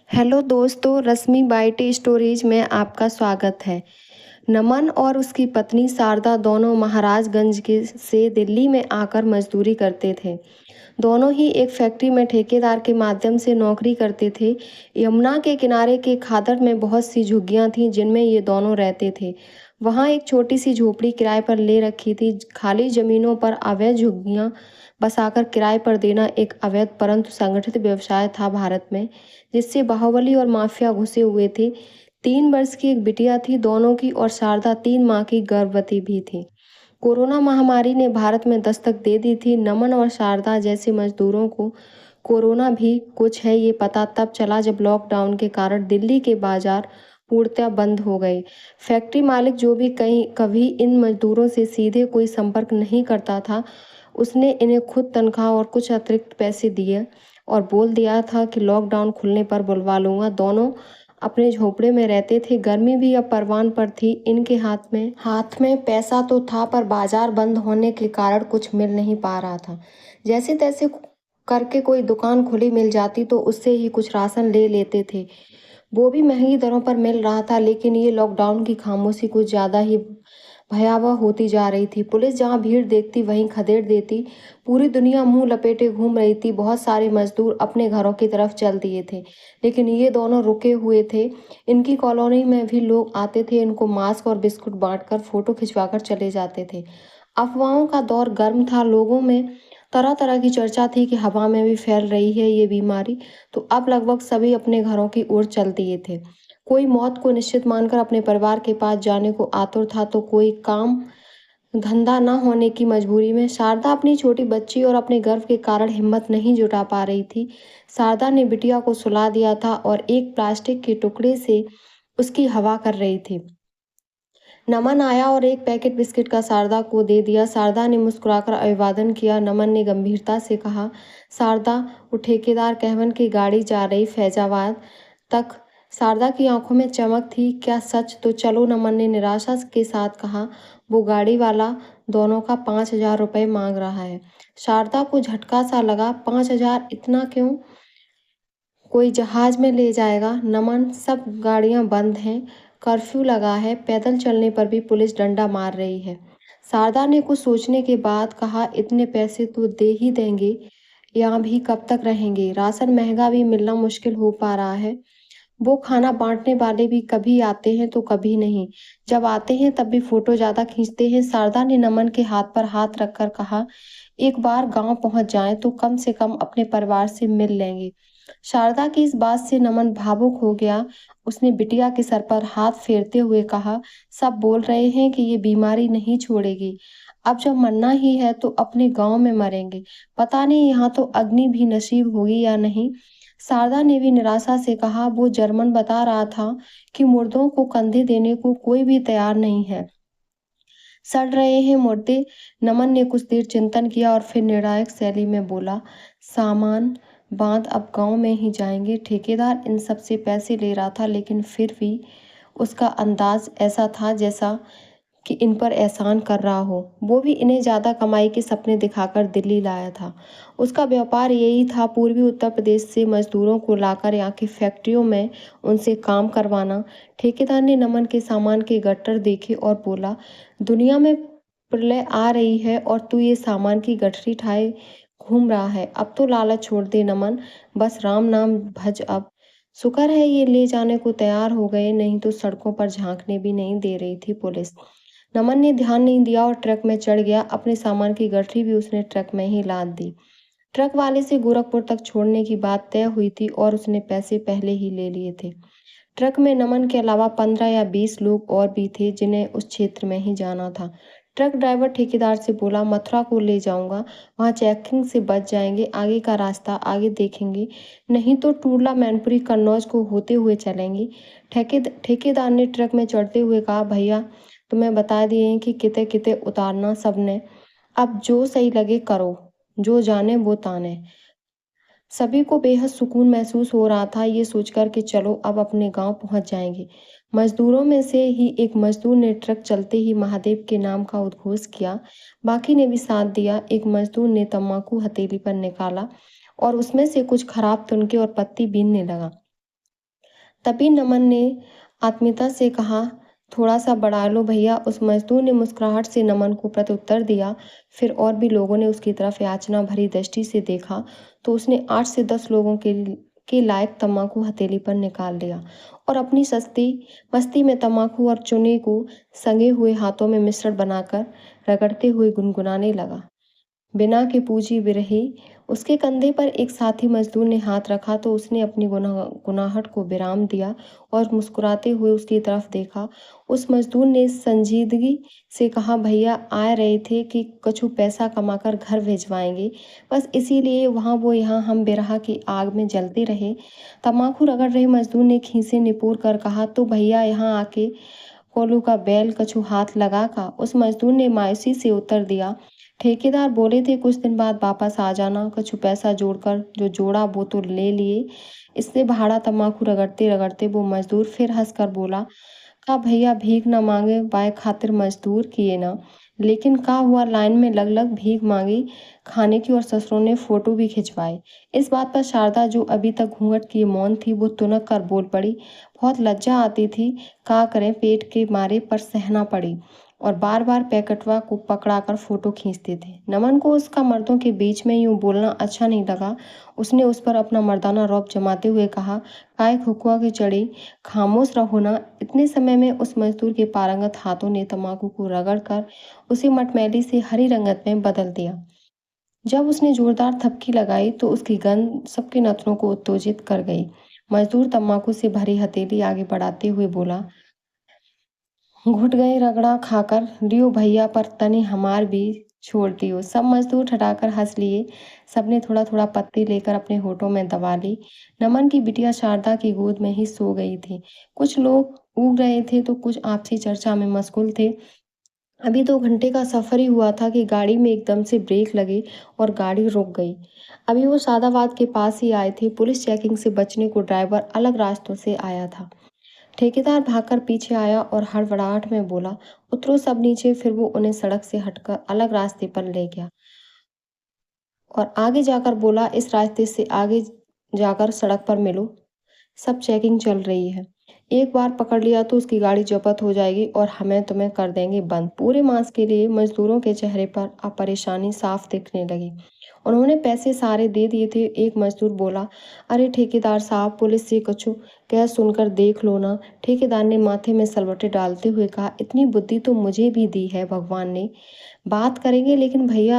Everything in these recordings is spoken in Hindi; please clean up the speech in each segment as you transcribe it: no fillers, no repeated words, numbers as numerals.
हेलो दोस्तों, रश्मि बाइट स्टोरीज में आपका स्वागत है। नमन और उसकी पत्नी शारदा दोनों महाराजगंज के से दिल्ली में आकर मजदूरी करते थे। दोनों ही एक फैक्ट्री में ठेकेदार के माध्यम से नौकरी करते थे। यमुना के किनारे के खादर में बहुत सी झुग्गियां थीं जिनमें ये दोनों रहते थे। वहाँ एक छोटी सी झोपड़ी किराए पर ले रखी थी। खाली जमीनों पर अवैध झुग्गियां बसाकर किराए पर देना एक अवैध परंतु संगठित व्यवसाय था भारत में, जिससे बाहुबली और माफिया घुसे हुए थे। 3 वर्ष की एक बिटिया थी दोनों की, और शारदा 3 माह की गर्भवती भी थी। कोरोना महामारी ने भारत में दस्तक दे दी थी। नमन और शारदा जैसे मजदूरों को कोरोना भी कुछ है ये पता तब चला जब लॉकडाउन के कारण दिल्ली के बाजार पूर्णतः बंद हो गए। फैक्ट्री मालिक जो भी कहीं कभी इन मजदूरों से सीधे कोई संपर्क नहीं करता था, उसने इन्हें खुद तनख्वाह और कुछ अतिरिक्त पैसे दिए और बोल दिया था कि लॉकडाउन खुलने पर बुलवा लूंगा। दोनों अपने झोपड़े में रहते थे। गर्मी भी अब परवान पर थी। इनके हाथ में पैसा तो था, पर बाजार बंद होने के कारण कुछ मिल नहीं पा रहा था। जैसे तैसे करके कोई दुकान खुली मिल जाती तो उससे ही कुछ राशन ले लेते थे। वो भी महंगी दरों पर मिल रहा था, लेकिन ये लॉकडाउन की खामोशी कुछ ज़्यादा ही भयावह होती जा रही थी। पुलिस जहां भीड़ देखती वहीं खदेड़ देती। पूरी दुनिया मुंह लपेटे घूम रही थी। बहुत सारे मजदूर अपने घरों की तरफ चल दिए थे, लेकिन ये दोनों रुके हुए थे। इनकी कॉलोनी में भी लोग आते थे, इनको मास्क और बिस्कुट बांटकर फोटो खिंचवाकर चले जाते थे। अफवाहों का दौर गर्म था। लोगों में तरह तरह की चर्चा थी कि हवा में भी फैल रही है ये बीमारी। तो अब लगभग सभी अपने घरों की ओर चल दिए थे। कोई मौत को निश्चित मानकर अपने परिवार के पास जाने को आतुर था, तो कोई काम धंधा न होने की मजबूरी में। शारदा अपनी छोटी बच्ची और अपने गर्व के कारण हिम्मत नहीं जुटा पा रही थी। शारदा ने बिटिया को सुला दिया था और एक प्लास्टिक के टुकड़े से उसकी हवा कर रही थी। नमन आया और एक पैकेट बिस्किट का शारदा को दे दिया। शारदा ने मुस्कुराकर अभिवादन किया। नमन ने गंभीरता से कहा, शारदा, वो ठेकेदार कहवन की गाड़ी जा रही फैजाबाद तक। शारदा की आंखों में चमक थी। क्या सच? तो चलो, नमन ने निराशा के साथ कहा। वो गाड़ी वाला दोनों का 5,000 रुपये मांग रहा है। शारदा को झटका सा लगा। 5,000? इतना क्यों? कोई जहाज में ले जाएगा? नमन, सब गाड़ियां बंद हैं, कर्फ्यू लगा है, पैदल चलने पर भी पुलिस डंडा मार रही है। शारदा ने कुछ सोचने के बाद कहा, इतने पैसे तो दे ही देंगे, यहाँ भी कब तक रहेंगे? राशन महंगा भी मिलना मुश्किल हो पा रहा है। वो खाना बांटने वाले भी कभी आते हैं तो कभी नहीं। जब आते हैं तब भी फोटो ज्यादा खींचते हैं। शारदा ने नमन के हाथ पर हाथ रखकर कहा, एक बार गांव पहुंच जाएं तो कम से कम अपने परिवार से मिल लेंगे। शारदा की इस बात से नमन भावुक हो गया। उसने बिटिया के सर पर हाथ फेरते हुए कहा, सब बोल रहे हैं कि ये बीमारी नहीं छोड़ेगी। अब जब मरना ही है तो अपने गांव में मरेंगे। पता नहीं यहाँ तो अग्नि भी नसीब होगी या नहीं। शारदा ने भी निराशा से कहा, वो जर्मन बता रहा था कि मुर्दों को कंधे देने को कोई भी तैयार नहीं है। सड़ रहे हैं मुर्दे। नमन ने कुछ देर चिंतन किया और फिर निर्णायक शैली में बोला, सामान बांध, अब गांव में ही जाएंगे। ठेकेदार इन सब से पैसे ले रहा था, लेकिन फिर भी उसका अंदाज ऐसा था जैसा कि इन पर एहसान कर रहा हो। वो भी इन्हें ज्यादा कमाई के सपने दिखाकर दिल्ली लाया था। उसका व्यापार यही था, पूर्वी उत्तर प्रदेश से मजदूरों को लाकर यहाँ की फैक्ट्रियों में उनसे काम करवाना। ठेकेदार ने नमन के सामान के गट्टर देखे और बोला, दुनिया में प्रलय आ रही है और तू ये सामान की गठरी ठाए घूम रहा है। अब तो लालच छोड़ दे नमन, बस राम नाम भज अब। शुक्र है ये ले जाने को तैयार हो गए, नहीं तो सड़कों पर झांकने भी नहीं दे रही थी पुलिस। नमन ने ध्यान नहीं दिया और ट्रक में चढ़ गया। अपने सामान की गठरी भी उसने ट्रक में ही लाद दी। ट्रक वाले से गोरखपुर तक छोड़ने की बात तय हुई थी और उसने पैसे पहले ही ले लिए थे। ट्रक में नमन के अलावा 15 या 20 लोग और भी थे जिन्हें उस क्षेत्र में ही जाना था। ट्रक ड्राइवर ठेकेदार से बोला, मथुरा को ले जाऊंगा, वहां चेकिंग से बच जाएंगे, आगे का रास्ता आगे देखेंगे, नहीं तो टूरला, मैनपुरी, कन्नौज को होते हुए चलेंगे। ठेकेदार ने ट्रक में चढ़ते हुए कहा, भैया तुम्हें बता दिए हैं कि किते किते उतारना सबने, अब जो सही लगे करो, जो जाने वो ताने। सभी को बेहद सुकून महसूस हो रहा था ये सोचकर कि चलो अब अपने गांव पहुंच जाएंगे। मजदूरों में से ही एक मजदूर ने ट्रक चलते ही महादेव के नाम का उद्घोष किया। बाकी ने भी साथ दिया। एक मजदूर ने तम्बाकू हथेली पर निकाला और उसमें से कुछ खराब तुनके और पत्ती बीनने लगा। तभी नमन ने आत्मीयता से कहा, थोड़ा सा बढ़ा लो भैया। उस मजदूर ने मुस्कुराहट से नमन को प्रत्युत्तर दिया। फिर और भी लोगों ने उसकी तरफ याचना भरी दृष्टि से देखा तो उसने 8 से 10 लोगों के लायक तम्बाकू हथेली पर निकाल लिया और अपनी सस्ती मस्ती में तम्बाकू और चूने को संगे हुए हाथों में मिश्रण बनाकर रगड़ते हुए गुनगुनाने लगा। बिना के पूछी बिरही। उसके कंधे पर एक साथी मजदूर ने हाथ रखा तो उसने अपनी गुनाहट को विराम दिया और मुस्कुराते हुए उसकी तरफ देखा। उस मजदूर ने संजीदगी से कहा, भैया आ रहे थे कि कछु पैसा कमाकर घर भिजवाएंगे, बस इसीलिए वहाँ वो यहाँ हम बिरहा की आग में जलते रहे। तम्बाकू रगड़ रहे मजदूर ने खीसे निपोर कर कहा, तो भैया यहाँ आके कोलू का बैल कछु हाथ लगा का। उस मजदूर ने मायूसी से उत्तर दिया, ठेकेदार बोले थे कुछ दिन बाद वापस आ जाना, कछु पैसा जोड़कर जो जोड़ा वो तो ले लिए। इससे भाड़ा तम्बाकू रगड़ते रगड़ते वो मजदूर फिर हंसकर बोला, का भैया भीख न मांगे बाय खातिर मजदूर किए ना। लेकिन का हुआ, लाइन में लग लग भीख मांगी खाने की और ससुरों ने फोटो भी खिंचवाए। इस बात पर शारदा जो अभी तक घूंघट किए मौन थी वो तुनक कर बोल पड़ी। बहुत लज्जा आती थी, का करें पेट के मारे, पर सहना पड़ी और बार बार पैकेटवा को पकड़ाकर फोटो खींचते थे। नमन को उसका मर्दों के बीच में यूं बोलना अच्छा नहीं लगा। उसने उस पर अपना मर्दाना रौब जमाते हुए कहा, काय खुकुआ की चढ़ी, खामोश रहो ना। इतने समय में उस मजदूर के पारंगत हाथों ने तम्बाकू को रगड़ कर उसे मटमैली से हरी रंगत में बदल दिया। जब उसने जोरदार थपकी लगाई तो उसकी गंध सबके नथनों को उत्तेजित कर गई। मजदूर तम्बाकू से भरी हथेली आगे बढ़ाते हुए बोला, घुट गए रगड़ा खाकर लियो भैया, पर तनी हमार भी छोड़ दियो। सब मजदूर ठठाकर हंस लिए। सबने थोड़ा थोड़ा पत्ती लेकर अपने होठों में दबा ली। नमन की बिटिया शारदा की गोद में ही सो गई थी। कुछ लोग ऊग रहे थे तो कुछ आपसी चर्चा में मशगूल थे। अभी 2 घंटे का सफर ही हुआ था कि गाड़ी में एकदम से ब्रेक लगे और गाड़ी रुक गई। अभी वो सादाबाद के पास ही आए थे। पुलिस चेकिंग से बचने को ड्राइवर अलग रास्तों से आया था। ठेकेदार भागकर पीछे आया और हड़बड़ाहट में बोला, उतरो सब नीचे। फिर वो उन्हें सड़क से हटकर अलग रास्ते पर ले गया और आगे जाकर बोला, इस रास्ते से आगे जाकर सड़क पर मिलो, सब चेकिंग चल रही है। एक बार पकड़ लिया तो उसकी गाड़ी जब्त हो जाएगी और हमें तुम्हें कर देंगे बंद। पूरे मास के लिए मजदूरों के चेहरे पर अब परेशानी साफ दिखने लगी। उन्होंने पैसे सारे दे दिए थे। एक मजदूर बोला, अरे ठेकेदार साहब, पुलिस से कुछ कह सुनकर देख लो ना। ठेकेदार ने माथे में सलवटे डालते हुए कहा, इतनी बुद्धि तो मुझे भी दी है भगवान ने। बात करेंगे लेकिन भैया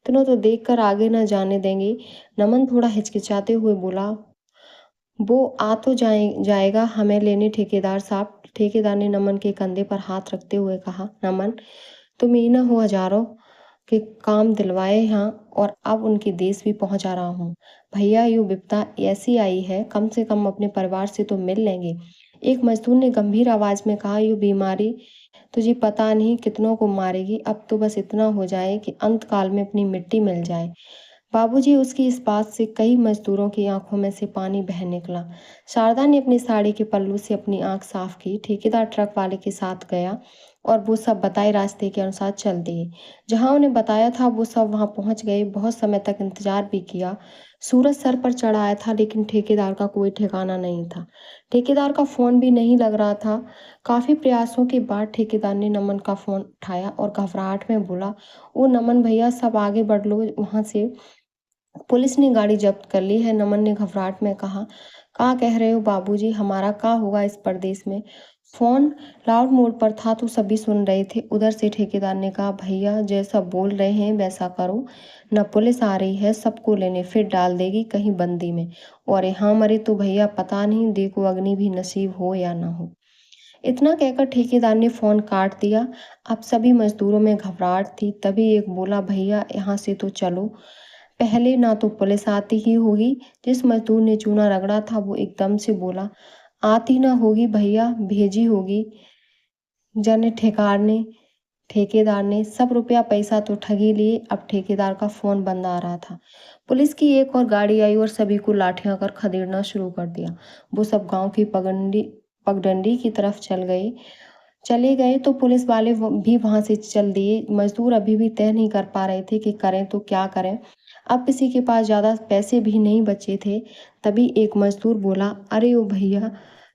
इतनों तो देख कर आगे न जाने देंगे। नमन थोड़ा हिचकिचाते हुए बोला, वो आ तो जाएगा हमें लेने ठेकेदार साहब। ठेकेदार ने नमन के कंधे पर हाथ रखते हुए कहा, नमन तुम ही न हो हजारों के काम दिलवाए यहाँ, और अब उनके देश भी पहुंचा रहा हूँ। भैया यूँ विपदा ऐसी आई है, कम से कम अपने परिवार से तो मिल लेंगे। एक मजदूर ने गंभीर आवाज में कहा, यूँ बीमारी तुझे पता नहीं कितनों को मारेगी। अब तो बस इतना हो जाए कि अंत काल में अपनी मिट्टी मिल जाए। बाबूजी, उसकी इस बात से कई मजदूरों की आंखों में से पानी बह निकला। शारदा ने अपनी साड़ी के पल्लू से अपनी आंख साफ की। ठेकेदार ट्रक वाले के साथ गया और वो सब बताए रास्ते के अनुसार चल दिए। जहां उन्हें बताया था वो सब वहां पहुंच गए। बहुत समय तक इंतजार भी किया। सूरज सर पर चढ़ आया था लेकिन ठेकेदार का कोई ठिकाना नहीं था। ठेकेदार का फोन भी नहीं लग रहा था। काफी प्रयासों के बाद ठेकेदार ने नमन का फोन उठाया और घबराहट में बोला, ओ नमन भैया, सब आगे बढ़ लो वहां से, पुलिस ने गाड़ी जब्त कर ली है। नमन ने घबराहट में कहा, का कह रहे हो बाबूजी, हमारा का होगा इस परदेश में। फोन लाउड मोड पर था तो सभी सुन रहे थे। उधर से ठेकेदार ने कहा, भैया जैसा बोल रहे हैं वैसा करो, न पुलिस आ रही है सबको लेने, फिर डाल देगी कहीं बंदी में, और यहाँ मरे तो भैया पता नहीं, देखो अग्नि भी नसीब हो या ना हो। इतना कहकर ठेकेदार ने फोन काट दिया। अब सभी मजदूरों में घबराहट थी। तभी एक बोला, भैया यहाँ से तो चलो, पहले ना तो पुलिस आती ही होगी। जिस मजदूर ने चूना रगड़ा था वो एकदम से बोला, आती ना होगी भैया, भेजी होगी जाने ठेकेदार ने सब रुपया पैसा तो ठगी लिए। अब ठेकेदार का फोन बंद आ रहा था। पुलिस की एक और गाड़ी आई और सभी को लाठियां कर खदेड़ना शुरू कर दिया। वो सब गांव की पगडंडी की तरफ चले गए तो पुलिस वाले भी वहां से चल दिए। मजदूर अभी भी तय नहीं कर पा रहे थे कि करें तो क्या करें। अब किसी के पास ज्यादा पैसे भी नहीं बचे थे। तभी एक मजदूर बोला, अरे ओ भैया,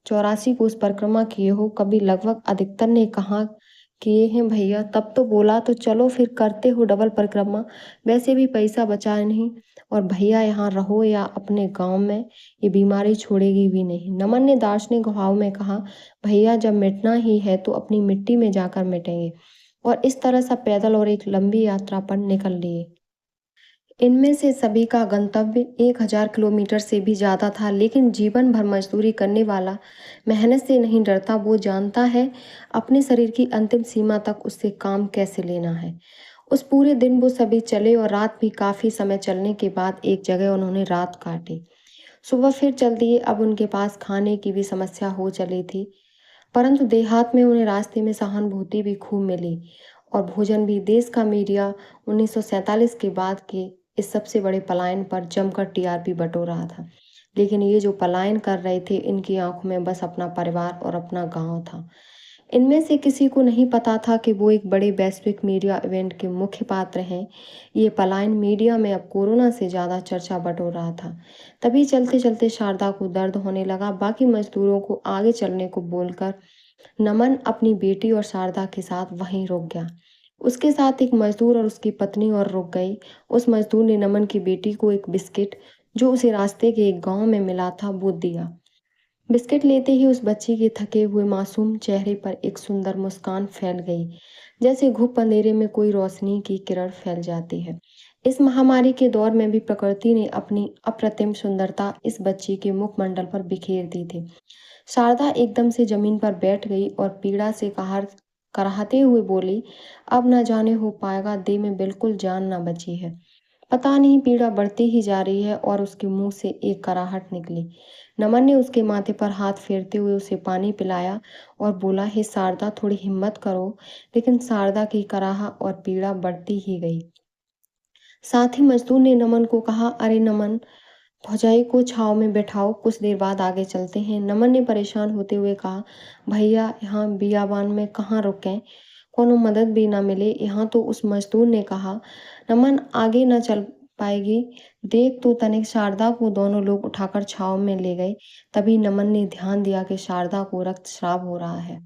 84 कोस परिक्रमा किए हो? कभी लगभग अधिकतर ने कहा किए हैं भैया। तब तो बोला तो चलो फिर करते हो डबल परिक्रमा, वैसे भी पैसा बचा नहीं। और भैया यहाँ रहो या अपने गांव में, ये बीमारी छोड़ेगी भी नहीं। नमन ने दार्शनिक भाव में कहा, भैया जब मिटना ही है तो अपनी मिट्टी में जाकर मिटेंगे। और इस तरह सब पैदल और एक लंबी यात्रा पर निकल लिए। इनमें से सभी का गंतव्य 1000 किलोमीटर से भी ज़्यादा था, लेकिन जीवन भर मजदूरी करने वाला मेहनत से नहीं डरता। वो जानता है अपने शरीर की अंतिम सीमा तक उससे काम कैसे लेना है। उस पूरे दिन वो सभी चले और रात भी काफ़ी समय चलने के बाद एक जगह उन्होंने रात काटी। सुबह फिर चल दिए। अब उनके पास खाने की भी समस्या हो चली थी, परंतु देहात में उन्हें रास्ते में सहानुभूति भी खूब मिली और भोजन भी। देश का मीडिया 1947 के बाद के इस सबसे बड़े पलायन पर जमकर टीआरपी बटोर रहा था, लेकिन ये जो पलायन कर रहे थे इनकी आंखों में बस अपना परिवार और अपना गांव था। इनमें से किसी को नहीं पता था कि वो एक बड़े वैश्विक मीडिया इवेंट के मुख्य पात्र हैं। ये पलायन मीडिया में अब कोरोना से ज़्यादा चर्चा बटोर रहा था। तभी चलते चलते शारदा को दर्द होने लगा। बाकी मजदूरों को आगे चलने को बोलकर नमन अपनी बेटी और शारदा के साथ वहीं रुक गया। उसके साथ एक मजदूर और उसकी पत्नी और रुक गई। उस मजदूर ने नमन की बेटी को एक बिस्किट, जो उसे रास्ते के एक गांव में मिला था, वो दिया। बिस्किट लेते ही उस बच्ची के थके हुए मासूम चेहरे पर एक सुंदर मुस्कान फैल गई, जैसे घुप अंधेरे में कोई रोशनी की किरण फैल जाती है। इस महामारी के दौर में भी प्रकृति ने अपनी अप्रतिम सुंदरता इस बच्ची के मुखमंडल पर बिखेर दी थी। शारदा एकदम से जमीन पर बैठ गई और पीड़ा से कराहते हुए बोली, अब न जाने हो पाएगा, देह में बिल्कुल जान न बची है। पता नहीं पीड़ा बढ़ती ही जा रही है। और उसके मुंह से एक कराहट निकली। नमन ने उसके माथे पर हाथ फेरते हुए उसे पानी पिलाया और बोला, हे शारदा, थोड़ी हिम्मत करो। लेकिन शारदा की कराह और पीड़ा बढ़ती ही गई। साथ ही मजदूर ने नमन को कहा, अरे नमन, भौजाई को छाव में बैठाओ, कुछ देर बाद आगे चलते हैं। नमन ने परेशान होते हुए कहा, भैया यहाँ बियाबान में कहाँ रुकें, कोनो मदद भी ना मिले यहाँ तो। उस मजदूर ने कहा, नमन आगे न चल पाएगी, देख तो तनिक। शारदा को दोनों लोग उठाकर छाव में ले गए। तभी नमन ने ध्यान दिया कि शारदा को रक्तस्राव हो रहा है।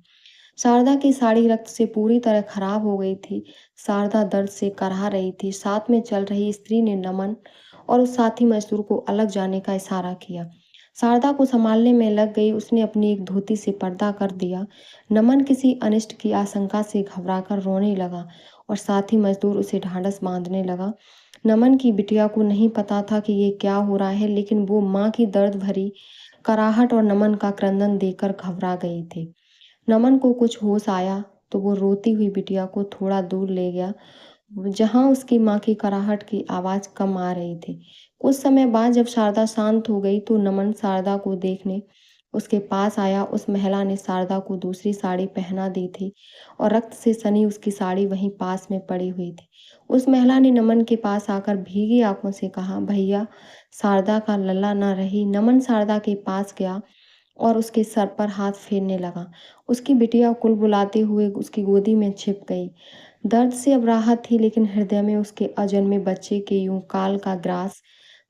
शारदा की साड़ी रक्त से पूरी तरह खराब हो गई थी। शारदा दर्द से कराह रही थी। साथ में चल रही स्त्री ने नमन और उस साथी मजदूर को अलग जाने का इशारा किया। शारदा को संभालने में लग गई। उसने अपनी एक धोती से पर्दा कर दिया। नमन किसी अनिष्ट की आशंका से घबराकर रोने लगा और साथी मजदूर उसे ढांढस बांधने लगा। नमन की बिटिया को नहीं पता था कि ये क्या हो रहा है, लेकिन वो माँ की दर्द भरी कराहट और नमन का क्रंदन देखकर घबरा गई थी। नमन को कुछ होश आया तो वो रोती हुई बिटिया को थोड़ा दूर ले गया, जहां उसकी माँ की कराहट की आवाज़ कम आ रही थी। कुछ समय बाद जब शारदा शांत हो गई तो नमन शारदा को देखने उसके पास आया। उस महिला ने शारदा को दूसरी साड़ी पहना दी थी और रक्त से सनी उसकी साड़ी वहीं पास में पड़ी हुई थी। उस महिला ने नमन के पास आकर भीगी आंखों से कहा, भैया, शारदा का लल्ला ना रही। नमन शारदा के पास गया और उसके सर पर हाथ फेरने लगा। उसकी बिटिया कुलबुलाते हुए उसकी गोदी में छिप गई। दर्द से अब राहत थी, लेकिन हृदय में उसके अजन्मे बच्चे के यूं काल का ग्रास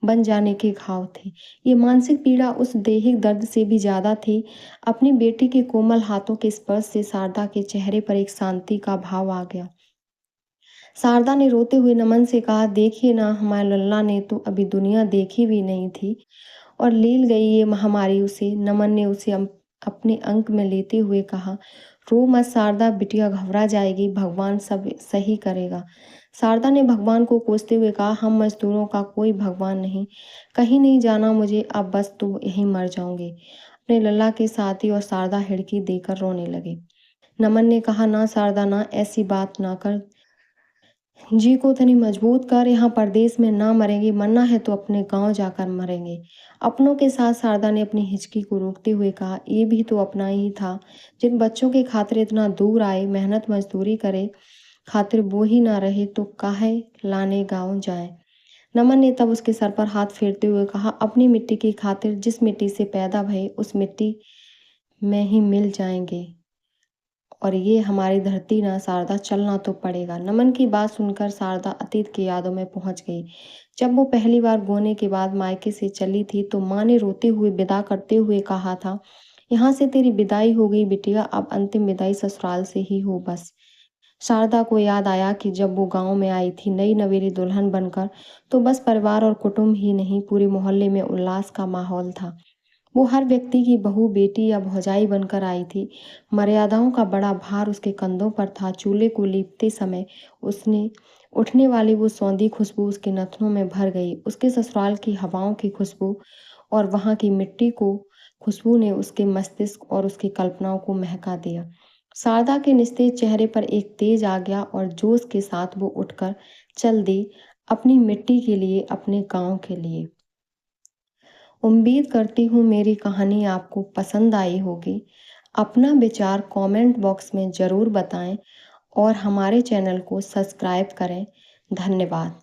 बन जाने के घाव थे। ये मानसिक पीड़ा उस दैहिक दर्द से भी ज्यादा थी। अपनी बेटी के कोमल हाथों के स्पर्श से शारदा के चेहरे पर एक शांति का भाव आ गया। शारदा ने रोते हुए नमन से कहा, देखिए ना, हमारे लल्ला ने तो अभी दुनिया देखी भी नहीं थी और लील गई ये महामारी उसे। नमन ने उसे अपने अंक में लेते हुए कहा, रो मत शारदा, बिटिया घबरा जाएगी, भगवान सब सही करेगा। शारदा ने भगवान को कोसते हुए कहा, हम मजदूरों का कोई भगवान नहीं, कहीं नहीं जाना मुझे, अब बस तो यहीं मर जाऊंगी। अपने लल्ला के साथी और शारदा हिड़की देकर रोने लगे। नमन ने कहा, ना शारदा ना, ऐसी बात ना कर, जी को तनी मजबूत कर। यहाँ परदेश में ना मरेंगे, मरना है तो अपने गांव जाकर मरेंगे। अपनों के साथ शारदा ने अपनी हिचकी को रोकते हुए कहा, ये भी तो अपना ही था, जिन बच्चों के खातिर इतना दूर आए, मेहनत मजदूरी करे, खातिर वो ही ना रहे तो काहे लाने गांव जाए। नमन ने तब उसके सर पर हाथ फेरते हुए कहा, अपनी मिट्टी की खातिर जिस मिट्टी से पैदा भये उस मिट्टी में ही मिल जाएंगे, और ये हमारी धरती ना शारदा, चलना तो पड़ेगा। नमन की बात सुनकर शारदा अतीत की यादों में पहुंच गई। जब वो पहली बार बोने के बाद मायके से चली थी तो माँ ने रोते हुए विदा करते हुए कहा था, यहाँ से तेरी विदाई हो गई बिटिया, अब अंतिम विदाई ससुराल से ही हो बस। शारदा को याद आया कि जब वो गांव में आई थी नई नवेली दुल्हन बनकर, तो बस परिवार और कुटुंब ही नहीं, पूरे मोहल्ले में उल्लास का माहौल था। वो हर व्यक्ति की बहू, बेटी या भौजाई बनकर आई थी। मर्यादाओं का बड़ा भार उसके कंधों पर था। चूल्हे को लीपते समय उसने उठने वाली वो सौंधी खुशबू उसके नथनों में भर गई। उसके ससुराल की हवाओं की खुशबू और वहाँ की मिट्टी को खुशबू ने उसके मस्तिष्क और उसकी कल्पनाओं को महका दिया। शारदा के निस्तेज चेहरे पर एक तेज आ गया और जोश के साथ वो उठकर चल दी, अपनी मिट्टी के लिए, अपने गांव के लिए। उम्मीद करती हूँ मेरी कहानी आपको पसंद आई होगी। अपना विचार कमेंट बॉक्स में ज़रूर बताएं और हमारे चैनल को सब्सक्राइब करें। धन्यवाद।